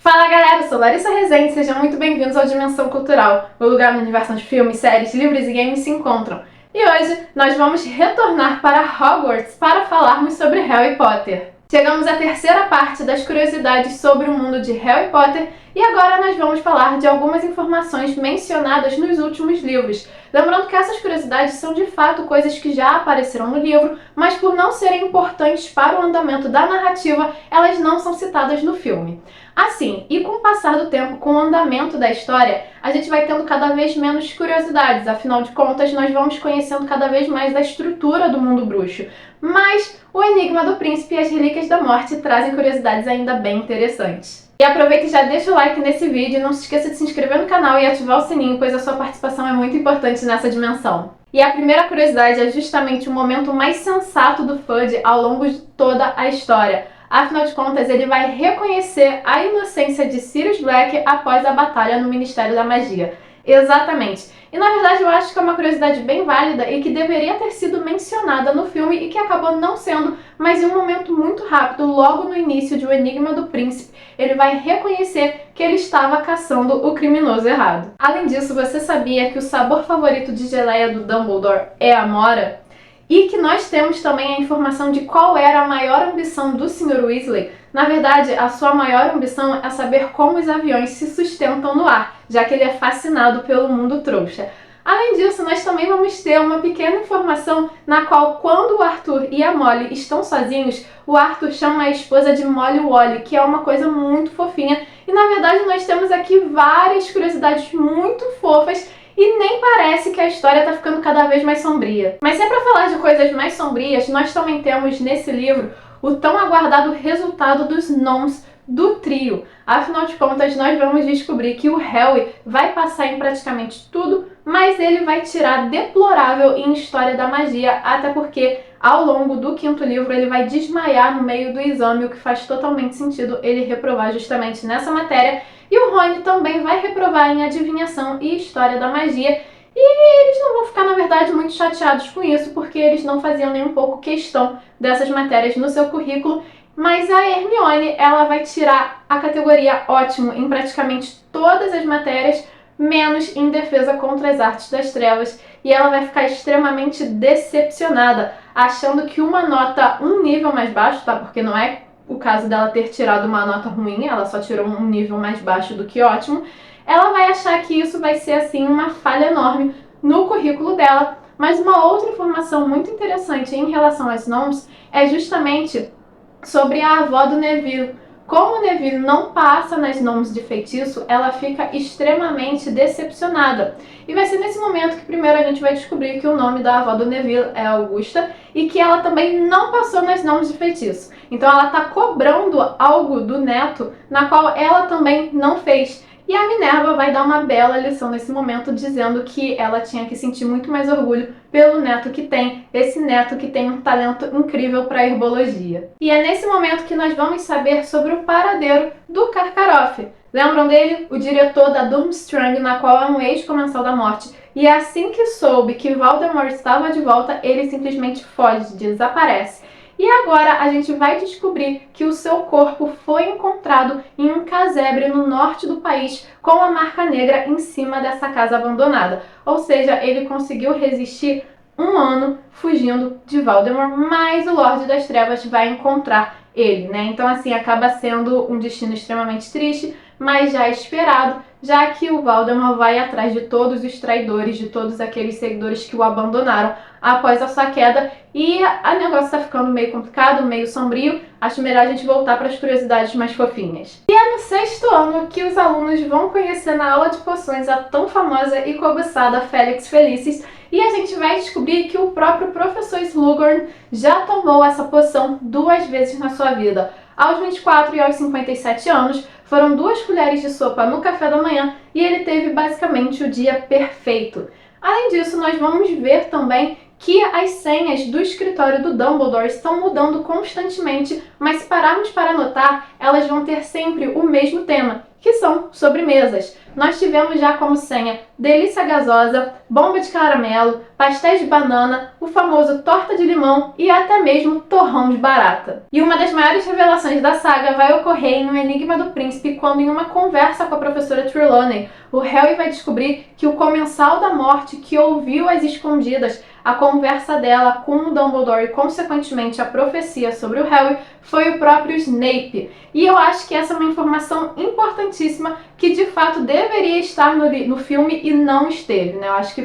Fala galera, eu sou Larissa Rezende, sejam muito bem-vindos ao Dimensão Cultural, o lugar no universo onde filmes, séries, livros e games se encontram. E hoje nós vamos retornar para Hogwarts para falarmos sobre Harry Potter. Chegamos à terceira parte das curiosidades sobre o mundo de Harry Potter e agora nós vamos falar de algumas informações mencionadas nos últimos livros. Lembrando que essas curiosidades são de fato coisas que já apareceram no livro, mas por não serem importantes para o andamento da narrativa, elas não são citadas no filme. Assim, e com o passar do tempo, com o andamento da história, a gente vai tendo cada vez menos curiosidades, afinal de contas, nós vamos conhecendo cada vez mais da estrutura do mundo bruxo. Mas o Enigma do Príncipe e as Relíquias da Morte trazem curiosidades ainda bem interessantes. E aproveita e já deixa o like nesse vídeo, não se esqueça de se inscrever no canal e ativar o sininho, pois a sua participação é muito importante nessa dimensão. E a primeira curiosidade é justamente o momento mais sensato do Fudge ao longo de toda a história. Afinal de contas, ele vai reconhecer a inocência de Sirius Black após a batalha no Ministério da Magia. Exatamente. E na verdade eu acho que é uma curiosidade bem válida e que deveria ter sido mencionada no filme e que acabou não sendo, mas em um momento muito rápido, logo no início de O Enigma do Príncipe, ele vai reconhecer que ele estava caçando o criminoso errado. Além disso, você sabia que o sabor favorito de geleia do Dumbledore é a Mora? E que nós temos também a informação de qual era a maior ambição do Sr. Weasley. Na verdade, a sua maior ambição é saber como os aviões se sustentam no ar, já que ele é fascinado pelo mundo trouxa. Além disso, nós também vamos ter uma pequena informação na qual, quando o Arthur e a Molly estão sozinhos, o Arthur chama a esposa de Molly Wally, que é uma coisa muito fofinha. E na verdade nós temos aqui várias curiosidades muito fofas e nem parece que a história tá ficando cada vez mais sombria. Mas se é pra falar de coisas mais sombrias, nós também temos nesse livro o tão aguardado resultado dos nomes do trio. Afinal de contas, nós vamos descobrir que o Harry vai passar em praticamente tudo, mas ele vai tirar deplorável em História da Magia, até porque ao longo do quinto livro ele vai desmaiar no meio do exame, o que faz totalmente sentido ele reprovar justamente nessa matéria. E o Rony também vai reprovar em Adivinhação e História da Magia. E eles não vão ficar, na verdade, muito chateados com isso, porque eles não faziam nem um pouco questão dessas matérias no seu currículo. Mas a Hermione, ela vai tirar a categoria ótimo em praticamente todas as matérias, menos em Defesa contra as Artes das Trevas. E ela vai ficar extremamente decepcionada, achando que uma nota um nível mais baixo, tá? Porque não é o caso dela ter tirado uma nota ruim, ela só tirou um nível mais baixo do que ótimo, ela vai achar que isso vai ser assim uma falha enorme no currículo dela. Mas uma outra informação muito interessante em relação aos nomes é justamente sobre a avó do Neville. Como o Neville não passa nas nomes de feitiço, ela fica extremamente decepcionada. E vai ser nesse momento que primeiro a gente vai descobrir que o nome da avó do Neville é Augusta e que ela também não passou nas nomes de feitiço. Então ela está cobrando algo do neto na qual ela também não fez. E a Minerva vai dar uma bela lição nesse momento, dizendo que ela tinha que sentir muito mais orgulho pelo neto que tem, esse neto que tem um talento incrível para herbologia. E é nesse momento que nós vamos saber sobre o paradeiro do Karkaroff. Lembram dele? O diretor da Durmstrang, na qual é um ex-comensal da morte. E assim que soube que Voldemort estava de volta, ele simplesmente foge, desaparece. E agora a gente vai descobrir que o seu corpo foi encontrado em um casebre no norte do país com a marca negra em cima dessa casa abandonada. Ou seja, ele conseguiu resistir um ano fugindo de Voldemort, mas o Lorde das Trevas vai encontrar ele, né? Então assim, acaba sendo um destino extremamente triste, mas já esperado, já que o Voldemort vai atrás de todos os traidores, de todos aqueles seguidores que o abandonaram após a sua queda. E o negócio tá ficando meio complicado, meio sombrio. Acho melhor a gente voltar para as curiosidades mais fofinhas. E é no sexto ano que os alunos vão conhecer na aula de poções a tão famosa e cobiçada Felix Felicis, e a gente vai descobrir que o próprio professor Slughorn já tomou essa poção 2 vezes na sua vida. Aos 24 e aos 57 anos, foram 2 colheres de sopa no café da manhã e ele teve basicamente o dia perfeito. Além disso, nós vamos ver também que as senhas do escritório do Dumbledore estão mudando constantemente, mas se pararmos para notar, elas vão ter sempre o mesmo tema, que são sobremesas. Nós tivemos já como senha delícia gasosa, bomba de caramelo, pastéis de banana, o famoso torta de limão e até mesmo torrão de barata. E uma das maiores revelações da saga vai ocorrer em O Enigma do Príncipe, quando em uma conversa com a professora Trelawney, o Harry vai descobrir que o Comensal da Morte, que ouviu às escondidas a conversa dela com o Dumbledore e, consequentemente, a profecia sobre o Harry, foi o próprio Snape. E eu acho que essa é uma informação importantíssima que, de fato, deveria estar no filme e não esteve, né? Eu acho que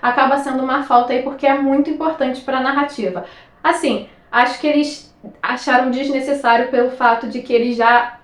acaba sendo uma falta aí, porque é muito importante para a narrativa. Assim, acho que eles acharam desnecessário pelo fato de que eles já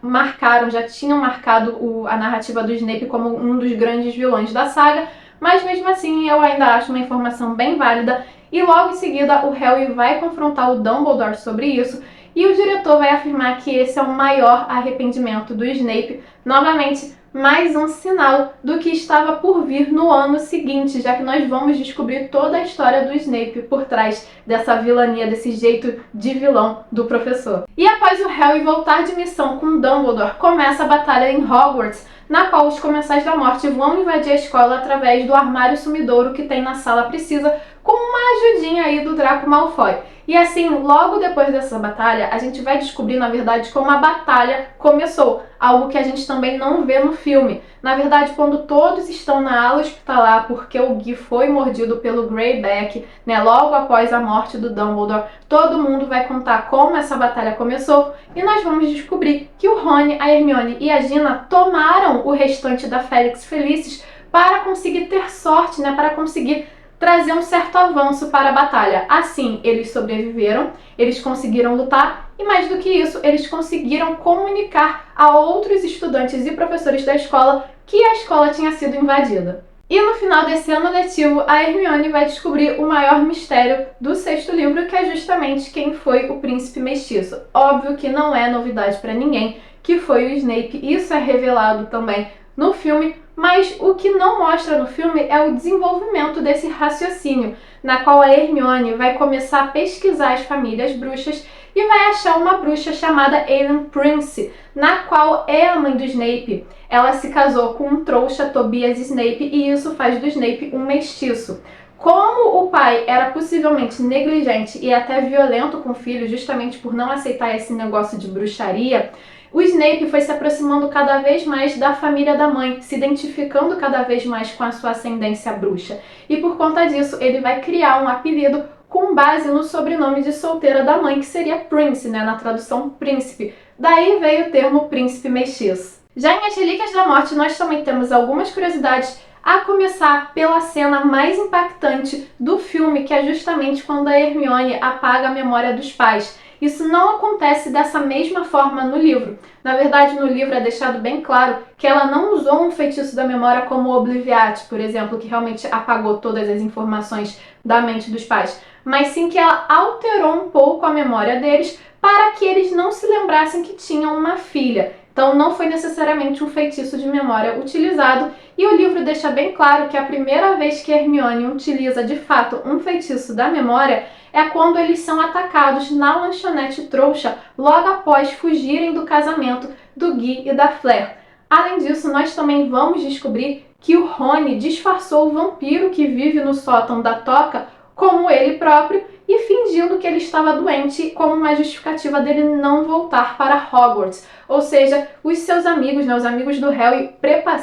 tinham marcado a narrativa do Snape como um dos grandes vilões da saga, mas mesmo assim eu ainda acho uma informação bem válida, e logo em seguida o Harry vai confrontar o Dumbledore sobre isso, e o diretor vai afirmar que esse é o maior arrependimento do Snape, novamente mais um sinal do que estava por vir no ano seguinte, já que nós vamos descobrir toda a história do Snape por trás dessa vilania, desse jeito de vilão do professor. E após o Harry voltar de missão com Dumbledore, começa a batalha em Hogwarts, na qual os Comensais da Morte vão invadir a escola através do armário sumidouro que tem na Sala Precisa, com uma ajudinha aí do Draco Malfoy. E assim, logo depois dessa batalha, a gente vai descobrir, na verdade, como a batalha começou, algo que a gente também não vê no filme. Na verdade, quando todos estão na ala hospitalar, porque o Gui foi mordido pelo Greyback, né, logo após a morte do Dumbledore, todo mundo vai contar como essa batalha começou, e nós vamos descobrir que o Rony, a Hermione e a Gina tomaram o restante da Felix Felicis para conseguir ter sorte, né, para conseguir trazer um certo avanço para a batalha. Assim, eles sobreviveram, eles conseguiram lutar e, mais do que isso, eles conseguiram comunicar a outros estudantes e professores da escola que a escola tinha sido invadida. E no final desse ano letivo, a Hermione vai descobrir o maior mistério do sexto livro, que é justamente quem foi o príncipe mestiço. Óbvio que não é novidade para ninguém que foi o Snape, isso é revelado também no filme, mas o que não mostra no filme é o desenvolvimento desse raciocínio, na qual a Hermione vai começar a pesquisar as famílias bruxas e vai achar uma bruxa chamada Aileen Prince, na qual é a mãe do Snape. Ela se casou com um trouxa, Tobias Snape, e isso faz do Snape um mestiço. Como o pai era possivelmente negligente e até violento com o filho, justamente por não aceitar esse negócio de bruxaria, o Snape foi se aproximando cada vez mais da família da mãe, se identificando cada vez mais com a sua ascendência bruxa. E por conta disso, ele vai criar um apelido com base no sobrenome de solteira da mãe, que seria Prince, né, na tradução príncipe. Daí veio o termo príncipe mestiço. Já em As Relíquias da Morte, nós também temos algumas curiosidades, a começar pela cena mais impactante do filme, que é justamente quando a Hermione apaga a memória dos pais. Isso não acontece dessa mesma forma no livro. Na verdade, no livro é deixado bem claro que ela não usou um feitiço da memória como o Obliviate, por exemplo, que realmente apagou todas as informações da mente dos pais, mas sim que ela alterou um pouco a memória deles para que eles não se lembrassem que tinham uma filha. Então não foi necessariamente um feitiço de memória utilizado, e o livro deixa bem claro que a primeira vez que Hermione utiliza de fato um feitiço da memória é quando eles são atacados na lanchonete trouxa logo após fugirem do casamento do Gui e da Fleur. Além disso, nós também vamos descobrir que o Rony disfarçou o vampiro que vive no sótão da Toca como ele próprio e fingindo que ele estava doente como uma justificativa dele não voltar para Hogwarts. Ou seja, os seus amigos, né, os amigos do Harry,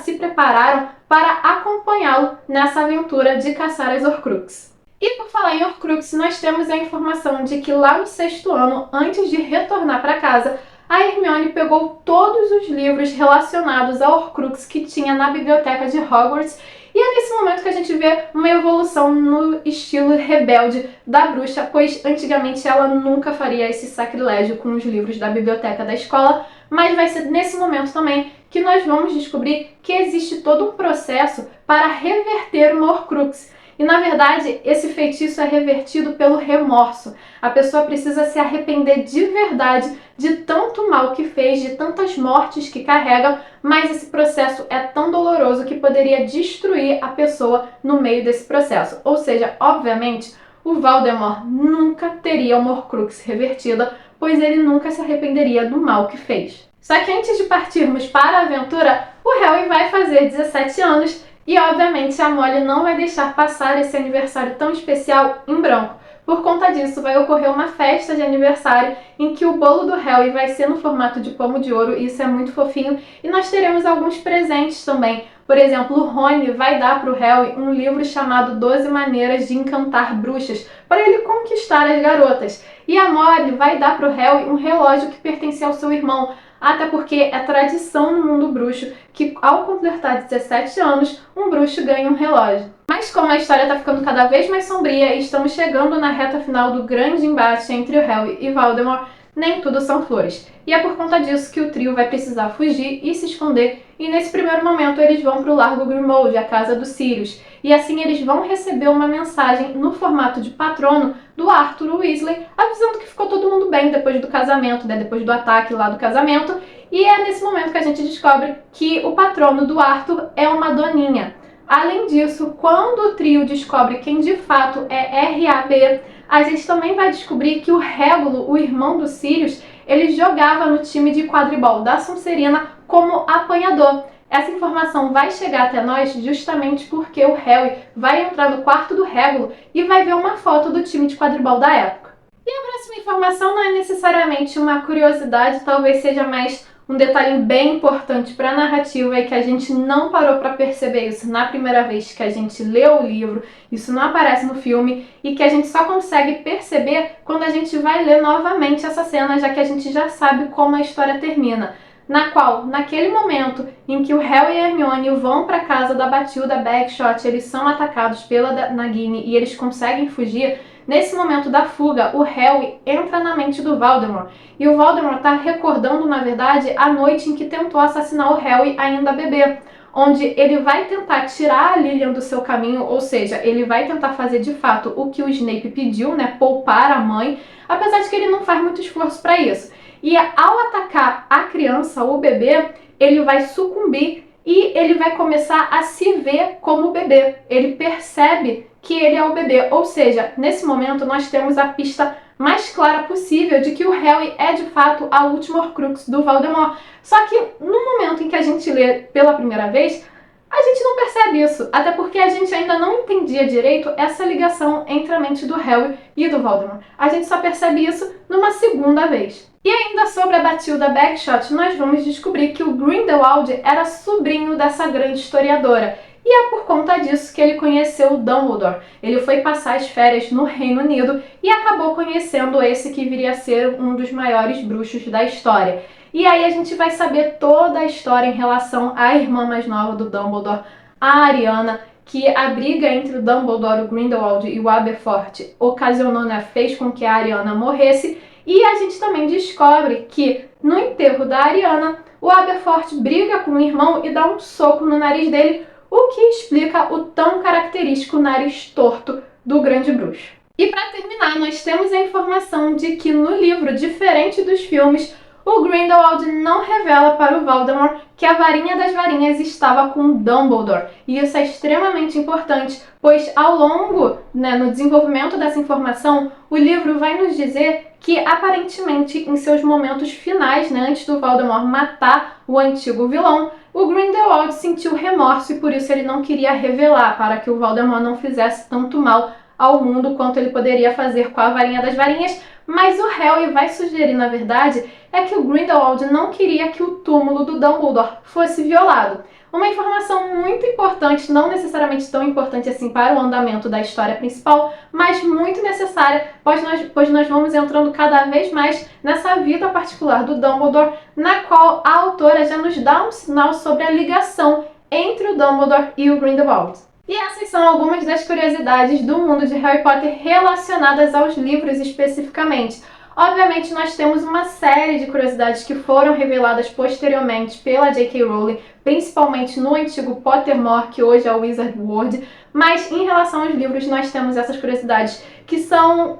se prepararam para acompanhá-lo nessa aventura de caçar as Horcruxes. E por falar em Horcrux, nós temos a informação de que lá no sexto ano, antes de retornar para casa, a Hermione pegou todos os livros relacionados a Horcrux que tinha na biblioteca de Hogwarts, e é nesse momento que a gente vê uma evolução no estilo rebelde da bruxa, pois antigamente ela nunca faria esse sacrilégio com os livros da biblioteca da escola, mas vai ser nesse momento também que nós vamos descobrir que existe todo um processo para reverter uma Horcrux. E na verdade, esse feitiço é revertido pelo remorso. A pessoa precisa se arrepender de verdade de tanto mal que fez, de tantas mortes que carregam, mas esse processo é tão doloroso que poderia destruir a pessoa no meio desse processo. Ou seja, obviamente, o Voldemort nunca teria uma Horcrux revertida, pois ele nunca se arrependeria do mal que fez. Só que antes de partirmos para a aventura, o Harry vai fazer 17 anos e, obviamente, a Molly não vai deixar passar esse aniversário tão especial em branco. Por conta disso, vai ocorrer uma festa de aniversário em que o bolo do Harry vai ser no formato de pomo de ouro, e isso é muito fofinho, e nós teremos alguns presentes também. Por exemplo, o Rony vai dar para o Harry um livro chamado 12 Maneiras de Encantar Bruxas, para ele conquistar as garotas. E a Molly vai dar para o Harry um relógio que pertencia ao seu irmão, até porque é tradição no mundo bruxo que, ao completar 17 anos, um bruxo ganha um relógio. Mas como a história está ficando cada vez mais sombria e estamos chegando na reta final do grande embate entre o Harry e Voldemort, nem tudo são flores. E é por conta disso que o trio vai precisar fugir e se esconder, e nesse primeiro momento eles vão para o Largo Grimmauld, a casa dos Sirius, e assim eles vão receber uma mensagem no formato de patrono do Arthur Weasley, avisando que ficou todo mundo bem depois do casamento, né, depois do ataque lá do casamento, e é nesse momento que a gente descobre que o patrono do Arthur é uma doninha. Além disso, quando o trio descobre quem de fato é R.A.B., a gente também vai descobrir que o Régulo, o irmão do Sirius, ele jogava no time de quadribol da Sonserina como apanhador. Essa informação vai chegar até nós justamente porque o Harry vai entrar no quarto do Régulo e vai ver uma foto do time de quadribol da época. E a próxima informação não é necessariamente uma curiosidade, talvez seja mais um detalhe bem importante para a narrativa, é que a gente não parou para perceber isso na primeira vez que a gente leu o livro, isso não aparece no filme, e que a gente só consegue perceber quando a gente vai ler novamente essa cena, já que a gente já sabe como a história termina. Na qual, naquele momento em que o Harry e a Hermione vão para a casa da Bathilda Bagshot, eles são atacados pela Nagini e eles conseguem fugir. Nesse momento da fuga, o Harry entra na mente do Voldemort, e o Voldemort está recordando, na verdade, a noite em que tentou assassinar o Harry ainda bebê, onde ele vai tentar tirar a Lilian do seu caminho, ou seja, ele vai tentar fazer de fato o que o Snape pediu, né, poupar a mãe, apesar de que ele não faz muito esforço para isso. E ao atacar a criança, o bebê, ele vai sucumbir e ele vai começar a se ver como bebê. Ele percebe que ele é o bebê, ou seja, nesse momento nós temos a pista mais clara possível de que o Harry é de fato a última Horcrux do Voldemort. Só que no momento em que a gente lê pela primeira vez, a gente não percebe isso, até porque a gente ainda não entendia direito essa ligação entre a mente do Harry e do Voldemort. A gente só percebe isso numa segunda vez. E ainda sobre a Bathilda Bagshot, nós vamos descobrir que o Grindelwald era sobrinho dessa grande historiadora. E é por conta disso que ele conheceu o Dumbledore. Ele foi passar as férias no Reino Unido e acabou conhecendo esse que viria a ser um dos maiores bruxos da história. E aí a gente vai saber toda a história em relação à irmã mais nova do Dumbledore, a Ariana, que a briga entre o Dumbledore, o Grindelwald e o Aberforth ocasionou, né, fez com que a Ariana morresse. E a gente também descobre que no enterro da Ariana, o Aberforth briga com o irmão e dá um soco no nariz dele, o que explica o tão característico nariz torto do grande bruxo. E para terminar, nós temos a informação de que no livro, diferente dos filmes, o Grindelwald não revela para o Voldemort que a varinha das varinhas estava com Dumbledore. E isso é extremamente importante, pois ao longo, no desenvolvimento dessa informação, o livro vai nos dizer que aparentemente em seus momentos finais, antes do Voldemort matar o antigo vilão, o Grindelwald sentiu remorso e por isso ele não queria revelar, para que o Voldemort não fizesse tanto mal ao mundo quanto ele poderia fazer com a varinha das varinhas. Mas o Harry vai sugerir, na verdade, é que o Grindelwald não queria que o túmulo do Dumbledore fosse violado. Uma informação muito importante, não necessariamente tão importante assim para o andamento da história principal, mas muito necessária, pois nós vamos entrando cada vez mais nessa vida particular do Dumbledore, na qual a autora já nos dá um sinal sobre a ligação entre o Dumbledore e o Grindelwald. E essas são algumas das curiosidades do mundo de Harry Potter relacionadas aos livros especificamente. Obviamente nós temos uma série de curiosidades que foram reveladas posteriormente pela J.K. Rowling, principalmente no antigo Pottermore, que hoje é o Wizard World, mas em relação aos livros nós temos essas curiosidades que são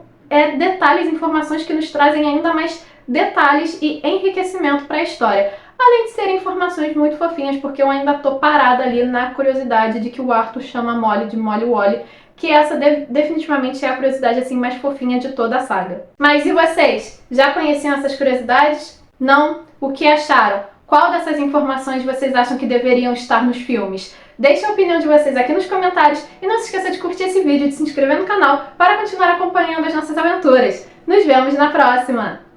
detalhes, informações que nos trazem ainda mais detalhes e enriquecimento para a história. Além de serem informações muito fofinhas, porque eu ainda tô parada ali na curiosidade de que o Arthur chama a Molly de Molly Wally, que essa definitivamente é a curiosidade assim mais fofinha de toda a saga. Mas e vocês? Já conheciam essas curiosidades? Não? O que acharam? Qual dessas informações vocês acham que deveriam estar nos filmes? Deixem a opinião de vocês aqui nos comentários e não se esqueça de curtir esse vídeo e de se inscrever no canal para continuar acompanhando as nossas aventuras. Nos vemos na próxima!